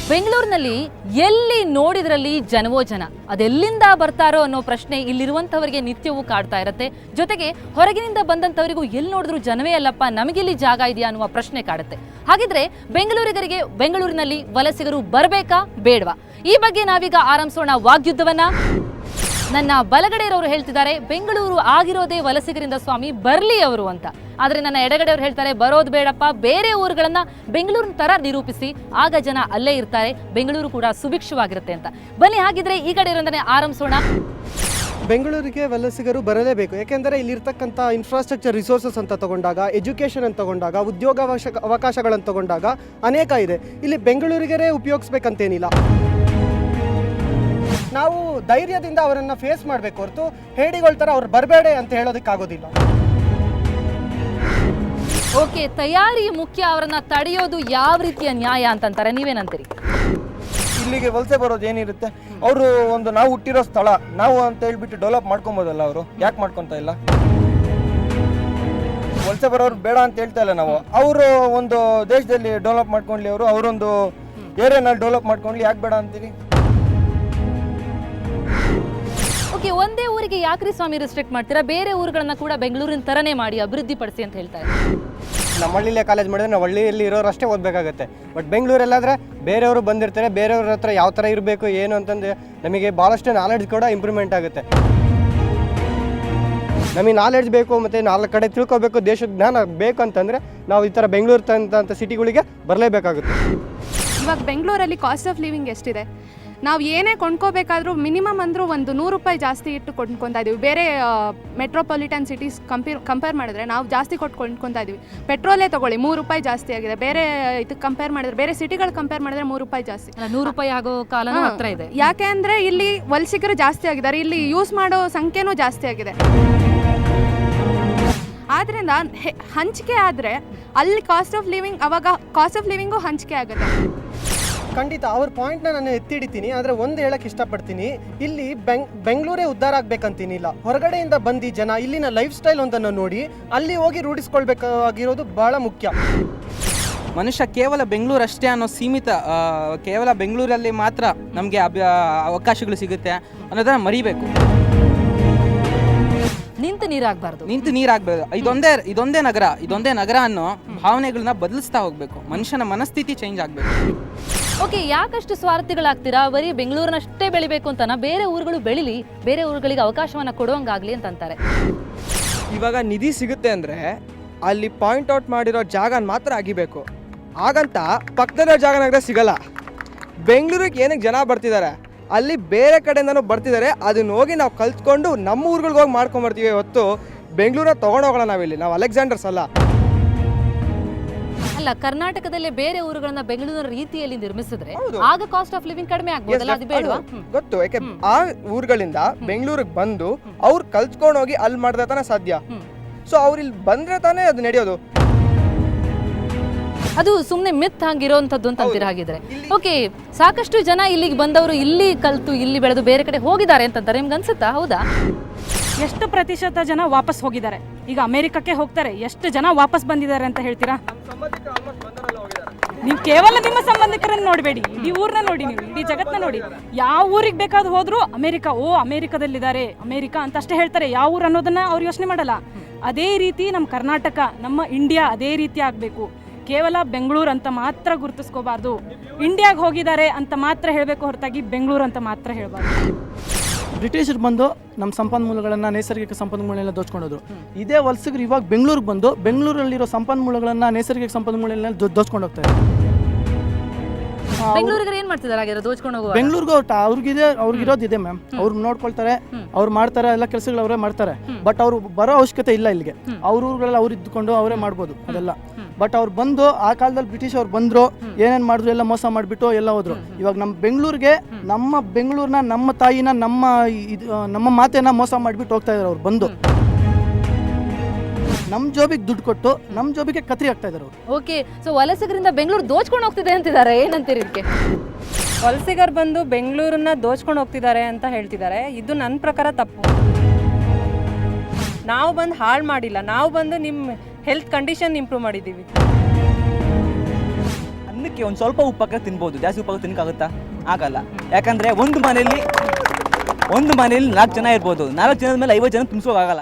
ಬೆಂಗಳೂರಿನಲ್ಲಿ ಎಲ್ಲಿ ನೋಡಿದ್ರಲ್ಲಿ ಜನವೋ ಜನ, ಅದೆಲ್ಲಿಂದ ಬರ್ತಾರೋ ಅನ್ನೋ ಪ್ರಶ್ನೆ ಇಲ್ಲಿರುವಂಥವರಿಗೆ ನಿತ್ಯವೂ ಕಾಡ್ತಾ ಇರುತ್ತೆ. ಜೊತೆಗೆ ಹೊರಗಿನಿಂದ ಬಂದಂಥವರಿಗೂ ಎಲ್ಲಿ ನೋಡಿದ್ರು ಜನವೇ ಅಲ್ಲಪ್ಪ, ನಮಗಿಲ್ಲಿ ಜಾಗ ಇದೆಯಾ ಅನ್ನುವ ಪ್ರಶ್ನೆ ಕಾಡುತ್ತೆ. ಹಾಗಿದ್ರೆ ಬೆಂಗಳೂರಿಗರಿಗೆ ಬೆಂಗಳೂರಿನಲ್ಲಿ ವಲಸಿಗರು ಬರಬೇಕಾ ಬೇಡವಾ, ಈ ಬಗ್ಗೆ ನಾವೀಗ ಆರಂಭಿಸೋಣ ವಾಗ್ಯುದ್ಧವನ್ನ. ನನ್ನ ಬಲಗಡೆ ಇರೋರು ಹೇಳ್ತಿದ್ದಾರೆ ಬೆಂಗಳೂರು ಆಗಿರೋದೇ ವಲಸಿಗರಿಂದ ಸ್ವಾಮಿ, ಬರ್ಲಿ ಅವರು ಅಂತ. ಆದರೆ ನನ್ನ ಎಡಗಡೆಯವರು ಹೇಳ್ತಾರೆ ಬರೋದು ಬೇಡಪ್ಪ, ಬೇರೆ ಊರುಗಳನ್ನ ಬೆಂಗಳೂರಿನ ತರ ನಿರೂಪಿಸಿ, ಆಗ ಜನ ಅಲ್ಲೇ ಇರ್ತಾರೆ, ಬೆಂಗಳೂರು ಕೂಡ ಸುಭಿಕ್ಷವಾಗಿರುತ್ತೆ ಅಂತ. ಬನ್ನಿ ಹಾಗಿದ್ರೆ ಈ ಕಡೆ ಇರೋದನ್ನೇ ಆರಂಭಿಸೋಣ. ಬೆಂಗಳೂರಿಗೆ ವಲಸಿಗರು ಬರಲೇಬೇಕು. ಯಾಕೆಂದರೆ ಇಲ್ಲಿರ್ತಕ್ಕಂಥ ಇನ್ಫ್ರಾಸ್ಟ್ರಕ್ಚರ್ ರಿಸೋರ್ಸಸ್ ಅಂತ ತಗೊಂಡಾಗ, ಎಜುಕೇಷನ್ ಅಂತ ತಗೊಂಡಾಗ, ಉದ್ಯೋಗ ಅವಕಾಶಗಳನ್ನು ತಗೊಂಡಾಗ ಅನೇಕ ಇದೆ. ಇಲ್ಲಿ ಬೆಂಗಳೂರಿಗರೇ ಉಪಯೋಗಿಸ್ಬೇಕಂತೇನಿಲ್ಲ. ನಾವು ಧೈರ್ಯದಿಂದ ಅವರನ್ನು ಫೇಸ್ ಮಾಡಬೇಕು ಹೊರತು ಹೇಡಿಗೊಳ್ತಾರೆ ಅವ್ರು ಬರಬೇಡ ಅಂತ ಹೇಳೋದಕ್ಕಾಗೋದಿಲ್ಲ. ಓಕೆ, ತಯಾರಿ ಮುಖ್ಯ, ಅವರನ್ನ ತಡೆಯೋದು ಯಾವ ರೀತಿಯ ನ್ಯಾಯ ಅಂತಂತಾರೆ, ನೀವೇನಂತೀರಿ? ಇಲ್ಲಿಗೆ ವಲಸೆ ಬರೋದು ಏನಿರುತ್ತೆ, ಅವರು ಒಂದು ನಾವು ಹುಟ್ಟಿರೋ ಸ್ಥಳ ನಾವು ಅಂತ ಹೇಳ್ಬಿಟ್ಟು ಡೆವಲಪ್ ಮಾಡ್ಕೊಬೋದಲ್ಲ, ಅವರು ಯಾಕೆ ಮಾಡ್ಕೊತಾ ಇಲ್ಲ? ವಲಸೆ ಬರೋರು ಬೇಡ ಅಂತ ಹೇಳ್ತಾ ಇಲ್ಲ ನಾವು. ಅವರು ಒಂದು ದೇಶದಲ್ಲಿ ಡೆವಲಪ್ ಮಾಡ್ಕೊಂಡ್ಲಿ, ಅವರೊಂದು ಏರಿಯಾನಲ್ಲಿ ಡೆವಲಪ್ ಮಾಡ್ಕೊಂಡ್ಲಿ, ಯಾಕೆ ಬೇಡ ಅಂತೀರಿ? ಓಕೆ, ಒಂದೇ ಊರಿಗೆ ಯಾಕ್ರಿ ಸ್ವಾಮಿ ರಿಸ್ಟ್ರಿಕ್ಟ್ ಮಾಡ್ತೀರಾ? ಬೇರೆ ಊರುಗಳನ್ನ ಕೂಡ ಬೆಂಗಳೂರಿನ ತರನೇ ಮಾಡಿ ಅಭಿವೃದ್ಧಿ ಪಡಿಸಿ ಅಂತ ಹೇಳ್ತಾರೆ. ನಮ್ಮ ಹಳ್ಳಿಲೇ ಕಾಲೇಜ್ ಮಾಡಿದ್ರೆ ನಾವು ಹಳ್ಳಿಯಲ್ಲಿ ಇರೋರು ಅಷ್ಟೇ ಓದಬೇಕಾಗುತ್ತೆ. ಬಟ್ ಬೆಂಗಳೂರಲ್ಲಾದರೆ ಬೇರೆಯವರು ಬಂದಿರ್ತಾರೆ, ಬೇರೆಯವ್ರ ಹತ್ರ ಯಾವ ಥರ ಇರಬೇಕು ಏನು ಅಂತಂದು ನಮಗೆ ಭಾಳಷ್ಟು ನಾಲೆಡ್ಜ್ ಕೂಡ ಇಂಪ್ರೂವ್ಮೆಂಟ್ ಆಗುತ್ತೆ. ನಮಗೆ ನಾಲೆಡ್ಜ್ ಬೇಕು ಮತ್ತು ನಾಲ್ಕು ಕಡೆ ತಿಳ್ಕೊಬೇಕು, ದೇಶದ ಜ್ಞಾನ ಬೇಕು ಅಂತಂದರೆ ನಾವು ಈ ಥರ ಬೆಂಗಳೂರು ತಂತ ಸಿಟಿಗಳಿಗೆ ಬರಲೇಬೇಕಾಗುತ್ತೆ. ಇವಾಗ ಬೆಂಗಳೂರಲ್ಲಿ ಕಾಸ್ಟ್ ಆಫ್ ಲಿವಿಂಗ್ ಎಷ್ಟಿದೆ? ನಾವು ಏನೇ ಕೊಂಡ್ಕೋಬೇಕಾದ್ರೂ ಮಿನಿಮಮ್ ಅಂದರೂ ಒಂದು 100 ರೂಪಾಯಿ ಜಾಸ್ತಿ ಇಟ್ಟು ಕೊಂಡ್ಕೊತಾ ಇದ್ದೀವಿ. ಬೇರೆ ಮೆಟ್ರೋಪಾಲಿಟನ್ ಸಿಟೀಸ್ ಕಂಪೇರ್ ಮಾಡಿದ್ರೆ ನಾವು ಜಾಸ್ತಿ ಕೊಟ್ಟು ಕೊಂಡ್ಕೊತಾ ಇದ್ದೀವಿ. ಪೆಟ್ರೋಲೇ ತೊಗೊಳ್ಳಿ, 3 ರೂಪಾಯಿ ಜಾಸ್ತಿ ಆಗಿದೆ. ಬೇರೆ ಇದಕ್ಕೆ ಕಂಪೇರ್ ಮಾಡಿದ್ರೆ, ಬೇರೆ ಸಿಟಿಗಳು ಕಂಪೇರ್ ಮಾಡಿದ್ರೆ 3 ರೂಪಾಯಿ ಜಾಸ್ತಿ. 100 ರೂಪಾಯಿ ಆಗೋ ಕಾಲನೂ ಹತ್ರ ಇದೆ. ಯಾಕೆ ಅಂದರೆ ಇಲ್ಲಿ ವಲಸಿಗರು ಜಾಸ್ತಿ ಆಗಿದ್ದಾರೆ, ಇಲ್ಲಿ ಯೂಸ್ ಮಾಡೋ ಸಂಖ್ಯೆನೂ ಜಾಸ್ತಿ ಆಗಿದೆ. ಆದ್ದರಿಂದ ಹಂಚಿಕೆ ಆದರೆ ಅಲ್ಲಿ ಕಾಸ್ಟ್ ಆಫ್ ಲಿವಿಂಗ್, ಅವಾಗ ಕಾಸ್ಟ್ ಆಫ್ ಲಿವಿಂಗು ಹಂಚಿಕೆ ಆಗುತ್ತೆ. ಖಂಡಿತ ಅವ್ರ ಪಾಯಿಂಟ್ನ ನಾನು ಎತ್ತಿಡಿತೀನಿ. ಆದರೆ ಒಂದು ಹೇಳಕ್ಕೆ ಇಷ್ಟಪಡ್ತೀನಿ, ಇಲ್ಲಿ ಬೆಂಗಳೂರೇ ಉದ್ಧಾರ ಆಗಬೇಕಂತೀನಿಲ್ಲ. ಹೊರಗಡೆಯಿಂದ ಬಂದು ಜನ ಇಲ್ಲಿನ ಲೈಫ್ ಸ್ಟೈಲ್ ಒಂದನ್ನು ನೋಡಿ ಅಲ್ಲಿ ಹೋಗಿ ರೂಢಿಸ್ಕೊಳ್ಬೇಕಾಗಿರೋದು ಭಾಳ ಮುಖ್ಯ. ಮನುಷ್ಯ ಕೇವಲ ಬೆಂಗಳೂರು ಅಷ್ಟೇ ಅನ್ನೋ ಸೀಮಿತ, ಕೇವಲ ಬೆಂಗಳೂರಲ್ಲಿ ಮಾತ್ರ ನಮಗೆ ಅವಕಾಶಗಳು ಸಿಗುತ್ತೆ ಅನ್ನೋದನ್ನ ಮರಿಬೇಕು. ನಿಂತು ನೀರಾಗಬಾರ್ದು, ಇದೊಂದೇ ನಗರ ಅನ್ನೋ ಭಾವನೆಗಳನ್ನ ಬದಲಿಸ್ತಾ ಹೋಗ್ಬೇಕು. ಮನುಷ್ಯನ ಮನಸ್ಥಿತಿ ಚೇಂಜ್ ಆಗಬೇಕು. ಓಕೆ, ಯಾಕಷ್ಟು ಸ್ವಾರ್ಥಿಗಳಾಗ್ತೀರಾ? ಬರೀ ಬೆಂಗಳೂರನ್ನಷ್ಟೇ ಬೆಳಿಬೇಕು ಅಂತನ, ಬೇರೆ ಊರುಗಳು ಬೆಳಿಲಿ, ಬೇರೆ ಊರುಗಳಿಗೆ ಅವಕಾಶವನ್ನ ಕೊಡುವಂಗಾಗ್ಲಿ ಅಂತಾರೆ. ಇವಾಗ ನಿಧಿ ಸಿಗುತ್ತೆ ಅಂದರೆ ಅಲ್ಲಿ ಪಾಯಿಂಟ್ ಔಟ್ ಮಾಡಿರೋ ಜಾಗ ಮಾತ್ರ ಅಗಿಬೇಕು. ಹಾಗಂತ ಪಕ್ಕದಲ್ಲಿರೋ ಜಾಗನಾಗ ಸಿಗಲ್ಲ. ಬೆಂಗಳೂರಿಗೆ ಏನಕ್ಕೆ ಜನ ಬರ್ತಿದ್ದಾರೆ, ಅಲ್ಲಿ ಬೇರೆ ಕಡೆಯಿಂದನೂ ಬರ್ತಿದ್ದಾರೆ. ಅದನ್ನ ಹೋಗಿ ನಾವು ಕಲ್ತ್ಕೊಂಡು ನಮ್ಮ ಊರುಗಳಿಗೆ ಹೋಗಿ ಮಾಡ್ಕೊಂಬರ್ತೀವಿ ಹೊತ್ತು ಬೆಂಗಳೂರನ್ನ ತೊಗೊಂಡೋಗೋಣ. ನಾವು ಅಲೆಕ್ಸಾಂಡರ್ಸ್ ಅಲ್ಲ. ಕರ್ನಾಟಕದಲ್ಲೇ ಬೇರೆ ಊರುಗಳನ್ನ ಬೆಂಗಳೂರಿನ ರೀತಿಯಲ್ಲಿ ನಿರ್ಮಿಸಿದ್ರೆ ಆಗ ಕಾಸ್ಟ್ ಆಫ್ ಲಿವಿಂಗ್ ಕಡಿಮೆ ಆಗ್ಬೋದಲ್ಲ, ಅದು ಬೇಡವಾ? ಗೊತ್ತು, ಯಾಕೆ ಆ ಊರುಗಳಿಂದ ಬೆಂಗಳೂರಿಗೆ ಬಂದು ಅವ್ರು ಕಲ್ತ್ಕೊಂಡು ಹೋಗಿ ಅಲ್ಲಿ ಮಾಡಿದ್ರೆ ತಾನೇ ಸಾಧ್ಯ. ಸೊ ಅವ್ರು ಇಲ್ಲಿ ಬಂದ್ರೆ ತಾನೇ ಅದು ನಡೆಯೋದು. ಅದು ಸುಮ್ಮನೆ ಮಿತ್ ಹಂಗಿರೋಂಥದ್ದು ಅಂತ ಅಂತೀರ ಹಾಗಿದ್ರೆ. ಓಕೆ, ಸಾಕಷ್ಟು ಜನ ಇಲ್ಲಿಗೆ ಬಂದವರು ಇಲ್ಲಿ ಕಲ್ತು ಇಲ್ಲಿ ಬೆಳೆದು ಬೇರೆ ಕಡೆ ಹೋಗಿದ್ದಾರೆ ಅಂತಂತಾರೆ, ನಿಮ್ಗೆ ಅನ್ಸುತ್ತಾ? ಹೌದಾ? ಎಷ್ಟು ಪ್ರತಿಶತ ಜನ ವಾಪಸ್ ಹೋಗಿದ್ದಾರೆ? ಈಗ ಅಮೆರಿಕಕ್ಕೆ ಹೋಗ್ತಾರೆ, ಎಷ್ಟು ಜನ ವಾಪಸ್ ಬಂದಿದ್ದಾರೆ ಅಂತ ಹೇಳ್ತೀರಾ? ನೀವು ಕೇವಲ ನಿಮ್ಮ ಸಂಬಂಧಿಕರನ್ನು ನೋಡಬೇಡಿ, ಇಡೀ ಊರನ್ನ ನೋಡಿ, ನೀವು ಇಡೀ ಜಗತ್ತನ್ನ ನೋಡಿ. ಯಾವ ಊರಿಗೆ ಬೇಕಾದ್ರೂ ಹೋದ್ರು ಅಮೆರಿಕದಲ್ಲಿದ್ದಾರೆ, ಅಮೆರಿಕ ಅಂತ ಅಷ್ಟೇ ಹೇಳ್ತಾರೆ. ಯಾವ ಊರು ಅನ್ನೋದನ್ನ ಅವ್ರು ಯೋಚನೆ ಮಾಡಲ್ಲ. ಅದೇ ರೀತಿ ನಮ್ಮ ಕರ್ನಾಟಕ, ನಮ್ಮ ಇಂಡಿಯಾ ಅದೇ ರೀತಿ ಆಗಬೇಕು. ಕೇವಲ ಬೆಂಗಳೂರು ಅಂತ ಮಾತ್ರ ಗುರುತಿಸ್ಕೋಬಾರ್ದು, ಇಂಡಿಯಾಗೆ ಹೋಗಿದ್ದಾರೆ ಅಂತ ಮಾತ್ರ ಹೇಳಬೇಕು ಹೊರತಾಗಿ ಬೆಂಗಳೂರು ಅಂತ ಮಾತ್ರ ಹೇಳಬಾರ್ದು. ಬ್ರಿಟಿಷರು ಬಂದು ನಮ್ಮ ಸಂಪನ್ಮೂಲಗಳನ್ನು, ನೈಸರ್ಗಿಕ ಸಂಪನ್ಮೂಲಗಳನ್ನ ದೋಚ್ಕೊಂಡೋದ್ರು. ಇದೇ ವಲಸಿಗರು ಇವಾಗ ಬೆಂಗಳೂರಿಗೆ ಬಂದು ಬೆಂಗಳೂರಲ್ಲಿರೋ ಸಂಪನ್ಮೂಲಗಳನ್ನು, ನೈಸರ್ಗಿಕ ಸಂಪನ್ಮೂಲಗಳನ್ನ ದೋಚ್ಕೊಂಡು ಹೋಗ್ತಾರೆ. ಬೆಂಗಳೂರಿಗೆ ಏನ್ ಮಾಡ್ತಿದ್ದಾರೆ ಹಾಗಾದ್ರೆ ದೋಚ್ಕೊಂಡು ಹೋಗುವ? ಬೆಂಗಳೂರಿಗೆ ಅವ್ರಿಗಿರೋದಿದೆ ಮ್ಯಾಮ್, ಅವ್ರು ನೋಡ್ಕೊಳ್ತಾರೆ, ಅವ್ರು ಮಾಡ್ತಾರೆ, ಎಲ್ಲ ಕೆಲಸಗಳು ಅವರೇ ಮಾಡ್ತಾರೆ. ಬಟ್ ಅವ್ರು ಬರೋ ಅವಶ್ಯಕತೆ ಇಲ್ಲ ಇಲ್ಲಿಗೆ. ಅವ್ರ ಊರುಗಳಲ್ಲಿ ಅವ್ರು ಇದ್ದುಕೊಂಡು ಅವರೇ ಮಾಡ್ಬೋದು ಅದೆಲ್ಲ. ಬಟ್ ಅವ್ರು ಬಂದು ಆ ಕಾಲದಲ್ಲಿ ಬ್ರಿಟಿಷ್ ಅವ್ರು ಬಂದರು, ಏನೇನು ಮಾಡಿದ್ರು ಎಲ್ಲ ಮೋಸ ಮಾಡಿಬಿಟ್ಟು ಎಲ್ಲ ಹೋದ್ರು. ಇವಾಗ ನಮ್ಮ ಬೆಂಗಳೂರಿಗೆ, ನಮ್ಮ ಬೆಂಗಳೂರನ್ನ, ನಮ್ಮ ತಾಯಿನ, ನಮ್ಮ ಮಾತೇನ ಮೋಸ ಮಾಡಿಬಿಟ್ಟು ಹೋಗ್ತಾ ಇದ್ದಾರೆ ಅವ್ರು ಬಂದು. ನಮ್ಮ ಜೋಬಿಗೆ ದುಡ್ಡು ಕೊಟ್ಟು ನಮ್ಮ ಜೋಬಿಗೆ ಕತ್ರಿ ಆಗ್ತಾ ಇದ್ದಾರೆ ಅವರು. ಓಕೆ, ಸೊ ವಲಸಿಗರಿಂದ ಬೆಂಗಳೂರು ದೋಚ್ಕೊಂಡು ಹೋಗ್ತಿದೆ ಅಂತಿದ್ದಾರೆ, ಏನಂತೀರಿ ಇದಕ್ಕೆ? ವಲಸಿಗರು ಬಂದು ಬೆಂಗಳೂರನ್ನ ದೋಚ್ಕೊಂಡು ಹೋಗ್ತಿದ್ದಾರೆ ಅಂತ ಹೇಳ್ತಿದ್ದಾರೆ. ಇದು ನನ್ನ ಪ್ರಕಾರ ತಪ್ಪು. ನಾವು ಬಂದು ಹಾಳು ಮಾಡಿಲ್ಲ, ನಾವು ಬಂದು ನಿಮ್ಮ ಹೆಲ್ತ್ ಕಂಡೀಷನ್ ಇಂಪ್ರೂವ್ ಮಾಡಿದ್ದೀವಿ. ಅನ್ನಕ್ಕೆ ಒಂದು ಸ್ವಲ್ಪ ಉಪ್ಪಾಕ ತಿನ್ಬೋದು, ಜಾಸ್ತಿ ಉಪ್ಪಾಕ ತಿನ್ನಕ್ಕಾಗುತ್ತಾ? ಆಗಲ್ಲ. ಯಾಕಂದರೆ ಒಂದು ಮನೆಯಲ್ಲಿ 4 ಜನ ಇರ್ಬೋದು, 4 ಜನದ ಮೇಲೆ 50 ಜನ ತುಂಬಿಸೋಕ್ಕಾಗಲ್ಲ.